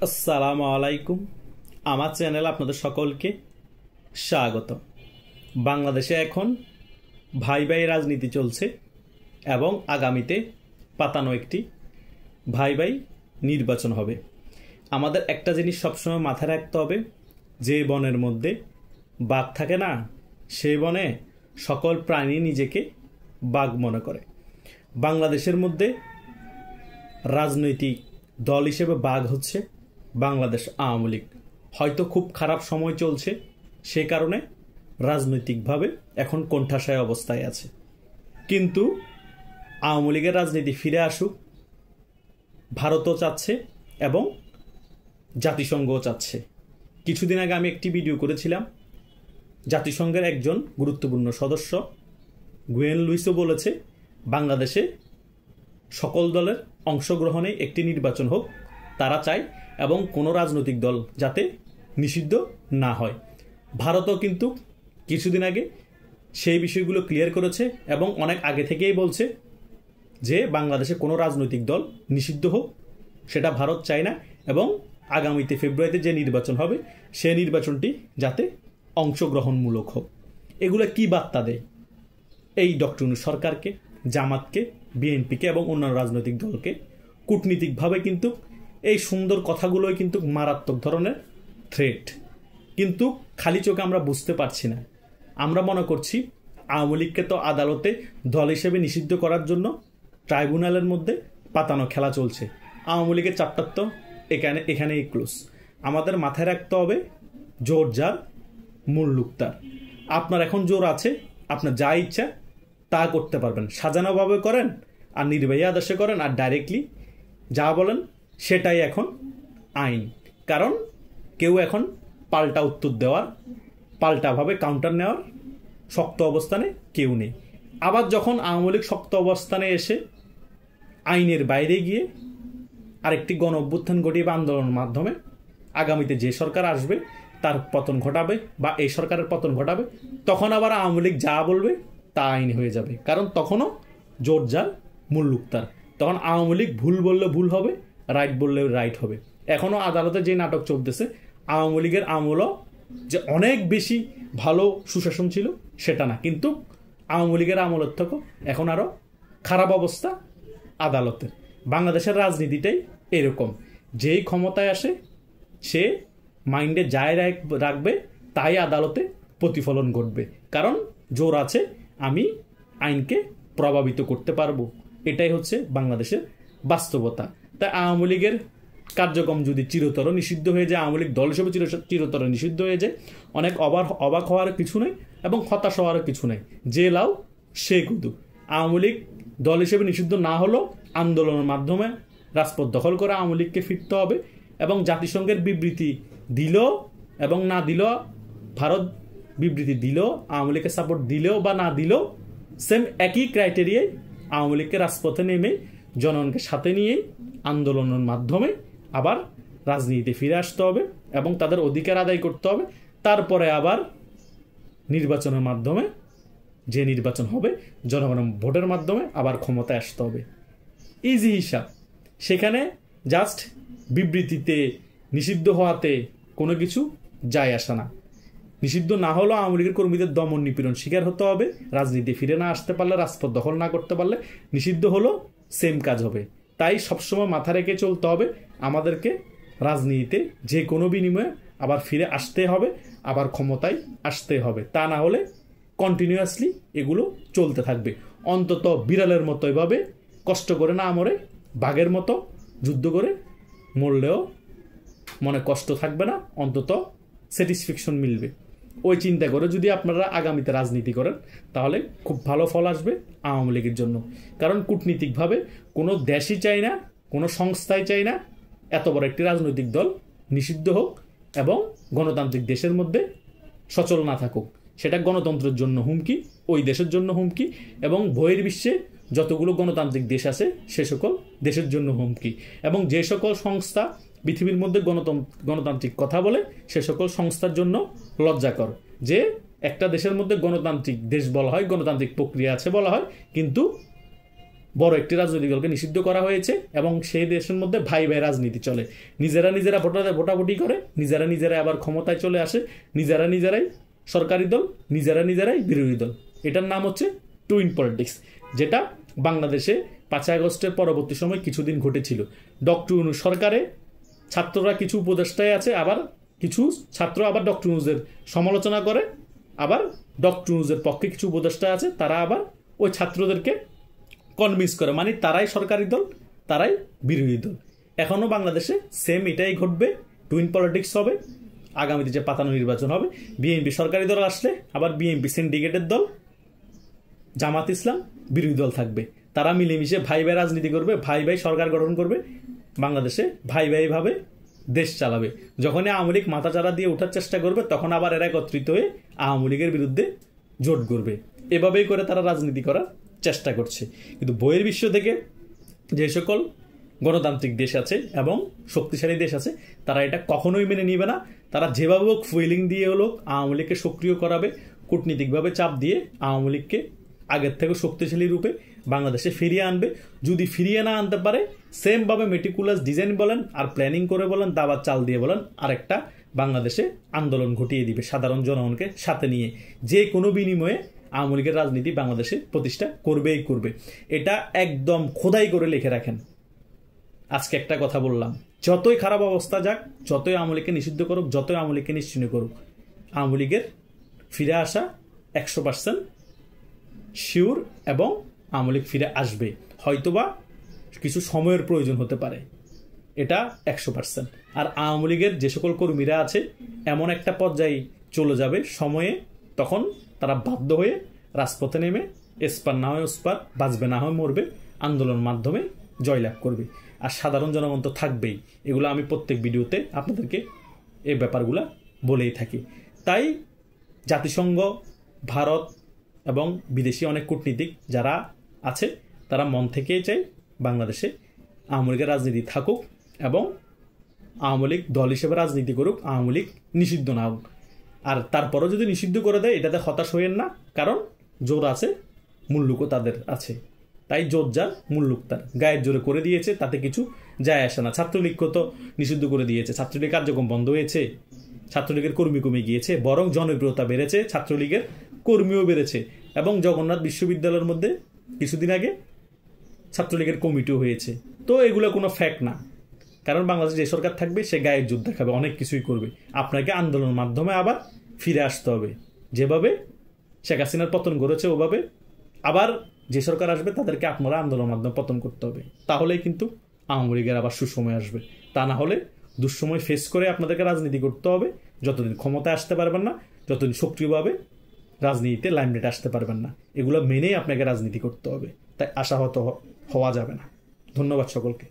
আসসালামু আলাইকুম। আমার চ্যানেল আপনাদের সকলকে স্বাগত। বাংলাদেশে এখন ভাই ভাই রাজনীতি চলছে এবং আগামীতে পাতানো একটি ভাই ভাই নির্বাচন হবে। আমাদের একটা জিনিস সবসময় মাথায় রাখতে হবে, যে বনের মধ্যে বাঘ থাকে না, সেই বনে সকল প্রাণী নিজেকে বাঘ মনে করে। বাংলাদেশের মধ্যে রাজনৈতিক দল হিসেবে বাঘ হচ্ছে বাংলাদেশ আওয়ামী লীগ। হয়তো খুব খারাপ সময় চলছে, সে কারণে রাজনৈতিকভাবে এখন কোণঠাসায় অবস্থায় আছে, কিন্তু আওয়ামী লীগের রাজনীতি ফিরে আসুক ভারতও চাচ্ছে এবং জাতিসংঘও চাচ্ছে। কিছুদিন আগে আমি একটি ভিডিও করেছিলাম, জাতিসংঘের একজন গুরুত্বপূর্ণ সদস্য গুয়েন লুইসও বলেছে বাংলাদেশে সকল দলের অংশগ্রহণে একটি নির্বাচন হোক, তারা চায়, এবং কোনো রাজনৈতিক দল যাতে নিষিদ্ধ না হয়। ভারতও কিন্তু কিছুদিন আগে সেই বিষয়গুলো ক্লিয়ার করেছে এবং অনেক আগে থেকেই বলছে যে বাংলাদেশে কোনো রাজনৈতিক দল নিষিদ্ধ হোক, সেটা ভারত চায় না, এবং আগামীতে ফেব্রুয়ারিতে যে নির্বাচন হবে সে নির্বাচনটি যাতে অংশগ্রহণমূলক হোক। এগুলো কি বার্তা দেয় এই ডক্টর ইউনূস সরকারকে, জামাতকে, বিএনপিকে এবং অন্যান্য রাজনৈতিক দলকে? কূটনীতিকভাবে কিন্তু এই সুন্দর কথাগুলোই কিন্তু মারাত্মক ধরনের থ্রেট, কিন্তু খালি চোখে আমরা বুঝতে পারছি না। আমরা মনে করছি আওয়ামী লীগকে তো আদালতে দল হিসেবে নিষিদ্ধ করার জন্য ট্রাইব্যুনালের মধ্যে পাতানো খেলা চলছে। আওয়ামী লীগের চ্যাপ্টার তো এখানেই ক্লোজ। আমাদের মাথায় রাখতে হবে, জোর যার মুল্লুক তার। আপনার এখন জোর আছে, আপনার যা ইচ্ছা তা করতে পারবেন, সাজানোভাবে করেন আর নির্বাহী আদেশে করেন, আর ডাইরেক্টলি যা বলেন সেটাই এখন আইন। কারণ কেউ এখন পাল্টা উত্তর দেওয়ার, পাল্টাভাবে কাউন্টার নেওয়ার শক্ত অবস্থানে কেউ নেই। আবার যখন আওয়ামী লীগ শক্ত অবস্থানে এসে আইনের বাইরে গিয়ে আরেকটি গণ অভ্যুত্থান ঘটিয়ে বা আন্দোলনের মাধ্যমে আগামীতে যে সরকার আসবে তার পতন ঘটাবে বা এই সরকারের পতন ঘটাবে, তখন আবার আওয়ামী লীগ যা বলবে তা আইন হয়ে যাবে। কারণ তখনও জোর যার মুল্লুক তার। তখন আওয়ামী লীগ ভুল বললে ভুল হবে, রাইট বললে রাইট হবে। এখনও আদালতে যে নাটক চলতেছে, আওয়ামী লীগের আমলও যে অনেক বেশি ভালো সুশাসন ছিল সেটা না, কিন্তু আওয়ামী লীগের আমলের থেকেও এখন আরও খারাপ অবস্থা আদালতের। বাংলাদেশের রাজনীতিটাই এরকম, যেই ক্ষমতায় আসে সে মাইন্ডে যায় রাখবে, তাই আদালতে প্রতিফলন ঘটবে। কারণ জোর আছে, আমি আইনকে প্রভাবিত করতে পারবো। এটাই হচ্ছে বাংলাদেশের বাস্তবতা। তাই আওয়ামী লীগের কার্যক্রম যদি চিরতর নিষিদ্ধ হয়ে যায়, আওয়ামী লীগ দল হিসেবে চিরতর নিষিদ্ধ হয়ে যায়, অনেক অবাক হওয়ার কিছু নেই এবং হতাশ হওয়ার কিছু নেই। যে লাউ সে কুদু। আওয়ামী লীগ দল হিসেবে নিষিদ্ধ না হলেও আন্দোলনের মাধ্যমে রাজপথ দখল করে আওয়ামী লীগকে ফিরতে হবে, এবং জাতিসংঘের বিবৃতি দিল এবং না দিল, ভারত বিবৃতি দিল, আওয়ামী লীগকে সাপোর্ট দিলেও বা না দিলেও সেম একই ক্রাইটেরিয়ায় আওয়ামী লীগকে রাজপথে নেমে জনগণকে সাথে নিয়ে আন্দোলনের মাধ্যমে আবার রাজনীতিতে ফিরে আসতে হবে এবং তাদের অধিকার আদায় করতে হবে। তারপরে আবার নির্বাচনের মাধ্যমে, যে নির্বাচন হবে জনগণের ভোটের মাধ্যমে, আবার ক্ষমতায় আসতে হবে। ইজি হিসাব। সেখানে জাস্ট বিবৃতিতে নিষিদ্ধ হওয়াতে কোনো কিছু যায় আসে না। নিষিদ্ধ না হলেও আওয়ামী লীগের কর্মীদের দমন নিপীড়ন শিকার হতে হবে, রাজনীতি ফিরে না আসতে পারলে, রাজপথ দখল না করতে পারলে, নিষিদ্ধ হলেও সেম কাজ হবে। তাই সবসময় মাথা রেখে চলতে হবে, আমাদেরকে রাজনীতিতে যে কোনো বিনিময়ে আবার ফিরে আসতে হবে, আবার ক্ষমতায় আসতে হবে। তা না হলে কন্টিনিউয়াসলি এগুলো চলতে থাকবে। অন্তত বিড়ালের মতো এভাবে কষ্ট করে না মরে, বাঘের মতো যুদ্ধ করে মরলেও মনে কষ্ট থাকবে না, অন্তত স্যাটিসফ্যাকশন মিলবে। ওই চিন্তা করে যদি আপনারা আগামীতে রাজনীতি করেন তাহলে খুব ভালো ফল আসবে আওয়ামী লীগের জন্য। কারণ কূটনীতিকভাবে কোনো দেশই চাই না, কোনো সংস্থাই চাই না এত বড় একটি রাজনৈতিক দল নিষিদ্ধ হোক এবং গণতান্ত্রিক দেশের মধ্যে সচল না থাকুক। সেটা গণতন্ত্রের জন্য হুমকি, ওই দেশের জন্য হুমকি, এবং বহির বিশ্বে যতগুলো গণতান্ত্রিক দেশ আছে সে সকল দেশের জন্য হুমকি। এবং যে সকল সংস্থা পৃথিবীর মধ্যে গণতান্ত্রিক কথা বলে সে সকল সংস্থার জন্য লজ্জাকর যে একটা দেশের মধ্যে গণতান্ত্রিক দেশ বলা হয়, গণতান্ত্রিক প্রক্রিয়া আছে বলা হয়, কিন্তু বড় একটি রাজনৈতিক দলকে নিষিদ্ধ করা হয়েছে এবং সেই দেশের মধ্যে ভাই ভাই রাজনীতি চলে। নিজেরা ভোটাভুটি করে, নিজেরা আবার ক্ষমতায় চলে আসে, নিজেরাই সরকারি দল, নিজেরাই বিরোধী দল। এটার নাম হচ্ছে টুইন পলিটিক্স, যেটা বাংলাদেশে 5 আগস্টের পরবর্তী সময় কিছুদিন ঘটেছিল। ডক্টর ইউনূস সরকারে ছাত্ররা কিছু উপদেষ্টায় আছে, আবার কিছু ছাত্র আবার ডক্টর ইউনূসের সমালোচনা করে, আবার ডক্টর ইউনূসের পক্ষে কিছু উপদেষ্টা আছে, তারা আবার ওই ছাত্রদেরকে কনভিন্স করে, মানে তারাই সরকারি দল, তারাই বিরোধী দল। এখনো বাংলাদেশে সেম এটাই ঘটবে, টুইন পলিটিক্স হবে। আগামীতে যে পাতানো নির্বাচন হবে, বিএনপি সরকারি দল আসলে আবার বিএনপি সিন্ডিকেটের দল, জামাত ইসলাম বিরোধী দল থাকবে। তারা মিলেমিশে ভাই ভাই রাজনীতি করবে, ভাই ভাই সরকার গঠন করবে, বাংলাদেশে ভাই ভাই ভাবে দেশ চালাবে। যখনই আওয়ামী লীগ মাথাচাড়া দিয়ে ওঠার চেষ্টা করবে, তখন আবার এরা একত্রিত হয়ে আওয়ামী লীগের বিরুদ্ধে জোট করবে। এভাবেই করে তারা রাজনীতি করার চেষ্টা করছে। কিন্তু বইয়ের বিশ্ব থেকে যে সকল গণতান্ত্রিক দেশ আছে এবং শক্তিশালী দেশ আছে, তারা এটা কখনোই মেনে নিবে না। তারা যেভাবে হোক ফুয়েলিং দিয়ে হলো আওয়ামী লীগকে সক্রিয় করাবে, কূটনীতিকভাবে চাপ দিয়ে আওয়ামী লীগকে আগের থেকে শক্তিশালী রূপে বাংলাদেশে ফিরিয়ে আনবে। যদি ফিরিয়ে না আনতে পারে, সেমভাবে মেটিকুলাস ডিজাইন বলেন আর প্ল্যানিং করে বলেন, দাবার চাল দিয়ে বলেন, আরেকটা বাংলাদেশে আন্দোলন ঘটিয়ে দিবে সাধারণ জনগণকে সাথে নিয়ে। যে কোনো বিনিময়ে আওয়ামী লীগের রাজনীতি বাংলাদেশে প্রতিষ্ঠা করবেই করবে। এটা একদম খোদাই করে লিখে রাখেন। আজকে একটা কথা বললাম, যতই খারাপ অবস্থা যাক, যতই আওয়ামী লীগকে নিষিদ্ধ করুক, যতই আওয়ামী লীগকে নিশ্চিহ্ন করুক, আওয়ামী লীগের ফিরে আসা 100% শিওর এবং আওয়ামী লীগ ফিরে আসবে। হয়তোবা কিছু সময়ের প্রয়োজন হতে পারে, এটা 100%। আর আওয়ামী লীগের যে সকল কর্মীরা আছে, এমন একটা পর্যায়ে চলে যাবে সময়ে, তখন তারা বাধ্য হয়ে রাজপথে নেমে এসপার না হয় ওসপার, বাঁচবে না হয় মরবে, আন্দোলনের মাধ্যমে জয়লাভ করবে। আর সাধারণ জনগণ তো থাকবেই। এগুলো আমি প্রত্যেক ভিডিওতে আপনাদেরকে এই ব্যাপারগুলো বলেই থাকি। তাই জাতিসংঘ, ভারত এবং বিদেশি অনেক কূটনীতিক যারা আছে, তারা মন থেকেই চাই বাংলাদেশে আওয়ামী লীগের রাজনীতি থাকুক এবং আওয়ামী লীগ দল হিসেবে রাজনীতি করুক, আওয়ামী লীগ নিষিদ্ধ না হোক। আর তারপরও যদি নিষিদ্ধ করে দেয়, এটাতে হতাশ হইেন না, কারণ জোর আছে, মুল্লুকও তাদের আছে। তাই জোর যার মুল্লুক তার, গায়ের জোরে করে দিয়েছে, তাতে কিছু যায় আসে না। ছাত্রলীগকে তো নিষিদ্ধ করে দিয়েছে, ছাত্রলীগ কার্যক্রম বন্ধ হয়েছে, ছাত্রলীগের কর্মী কমে গিয়েছে, বরং জনপ্রিয়তা বেড়েছে, ছাত্রলীগের কর্মীও বেড়েছে। এবং জগন্নাথ বিশ্ববিদ্যালয়ের মধ্যে কিছুদিন আগে ছাত্রলীগের কমিটিও হয়েছে। তো এগুলো কোনো ফ্যাক্ট না, কারণ বাংলাদেশে যে সরকার থাকবে সে গায়ের যুদ্ধ দেখাবে, অনেক কিছুই করবে। আপনাকে আন্দোলনের মাধ্যমে আবার ফিরে আসতে হবে, যেভাবে শেখ হাসিনার পতন করেছে ওভাবে আবার যে সরকার আসবে তাদেরকে আপনারা আন্দোলনের মাধ্যমে পতন করতে হবে। তাহলেই কিন্তু আওয়ামী লীগের আবার সুসময় আসবে। তা না হলে দুঃসময় ফেস করে আপনাদেরকে রাজনীতি করতে হবে। যতদিন ক্ষমতায় আসতে পারবেন না, যতদিন সক্রিয়ভাবে রাজনীতিতে লাইমলাইটে আসতে পারবেন না, এগুলো মেনেই আপনাকে রাজনীতি করতে হবে। তাই আশাহত হওয়া যাবে না। ধন্যবাদ সকলকে।